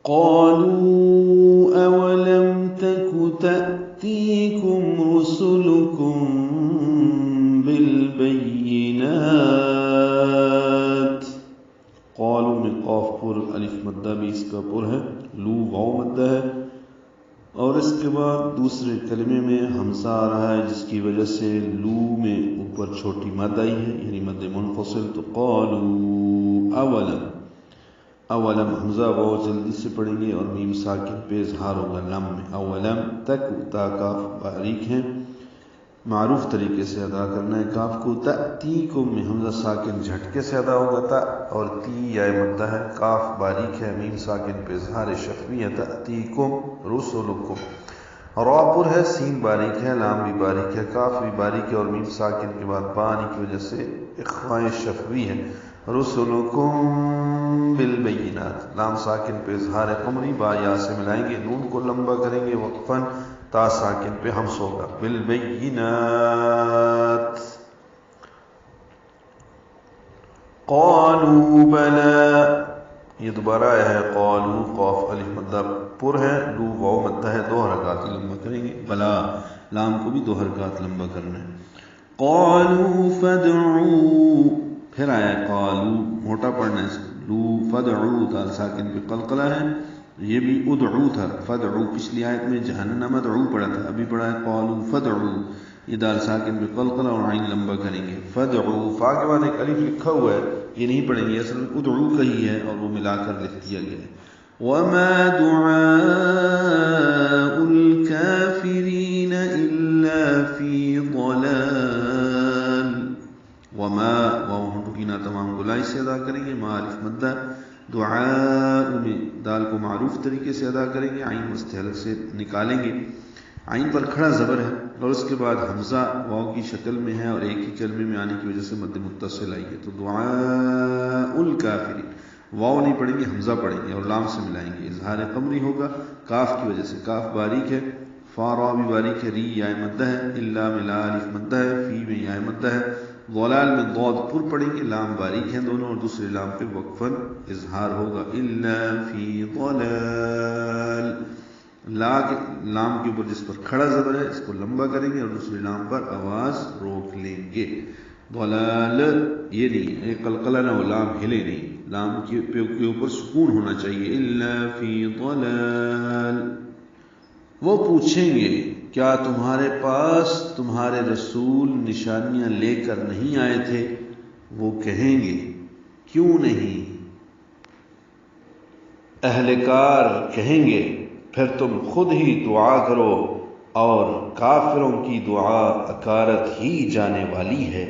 قالوا أولم تك تأتيكم رسلكم بالبينات. قالوا میں قاف پر الف مدہ بھی اس کا پر ہے، لو واو مدہ ہے، اور اس کے بعد دوسرے کلمے میں حمزہ آ رہا ہے جس کی وجہ سے لو میں اوپر چھوٹی مد آئی ہے، یعنی مد منفصل. تو قالوا اولم حمزہ واو جلدی سے پڑھیں گے اور میم ساکن پہ اظہار ہوگا لم میں. اولم تک تا کاف باریک ہے، معروف طریقے سے ادا کرنا ہے کاف کو. تأتیکم میں حمزہ ساکن جھٹکے سے ادا ہوگا تا، اور تی یا مدہ ہے، کاف باریک ہے، میم ساکن پہ اظہار شفوی ہے. تأتیکم رسلکم. را پر ہے، سین باریک ہے، لام بھی باریک ہے، کاف بھی باریک ہے، اور میم ساکن کے بعد با آنے کی وجہ سے اخفاء شفوی ہے. رسلکم بالبینات، لام ساکن پہ اظہار قمری، با یا سے ملائیں گے، نون کو لمبا کریں گے وقفاً، تا ساکن پہ ہمس ہوگا. بالبینات. قالوا بلا، یہ دوبارہ آیا ہے. قالوا قاف الف مدہ پر ہے، لو واو مدہ ہے، 2 حرکات لمبا کریں گے. بلا لام کو بھی 2 حرکات لمبا کرنا ہے. قالوا فادعوا، پھر آیا قالوا، موٹا پڑھنا ہے اس کو. لو فادعوا، دال ساکن پہ قلقلہ ہے، یہ بھی ادعو تھا. فادعوا پچھلی آیت میں جہنم ادعو پڑھا تھا، ابھی پڑھا ہے قالوا فادعوا، یہ دال ساکن پہ قلقلہ اور عین لمبا کریں گے. فادعوا، فا کے بعد ایک الف لکھا ہوا ہے، یہ نہیں پڑھیں گے، اصل میں ادعو کا ہی ہے اور وہ ملا کر لکھ دیا گیا ہے. وما دعاء الكافرين إلا في ضلال. وما واو حرکینا تمام گلائی سے ادا کریں گے، ما الف مدہ. دعاء میں دال کو معروف طریقے سے ادا کریں گے، عین مستحلق سے نکالیں گے، عین پر کھڑا زبر ہے، اور اس کے بعد حمزہ واو کی شکل میں ہے اور ایک ہی کلمے میں آنے کی وجہ سے مد متصل آئی ہے. تو دعاء الکافرین، واو نہیں پڑھیں گے، حمزہ پڑھیں گے اور لام سے ملائیں گے، اظہار قمری ہوگا کاف کی وجہ سے. کاف باریک ہے، فا را بھی باریک ہے، ری یا مدہ ہے، الا ملا الف مدہ ہے، فی میں یا مدہ ہے. ضلال میں ضاد پر پڑھیں گے، لام باریک ہیں دونوں، اور دوسرے لام پہ وقفاً اظہار ہوگا. الا فی ضلال. لام کے اوپر جس پر کھڑا زبر ہے اس کو لمبا کریں گے اور دوسرے لام پر آواز روک لیں گے. ضلال یہ نہیں ہے، قلقلہ نہ ہو، لام ہلے نہیں، لام کے اوپر سکون ہونا چاہیے. الا فی ضلال. وہ پوچھیں گے کیا تمہارے پاس تمہارے رسول نشانیاں لے کر نہیں آئے تھے؟ وہ کہیں گے کیوں نہیں؟ اہلکار کہیں گے پھر تم خود ہی دعا کرو، اور کافروں کی دعا اکارت ہی جانے والی ہے.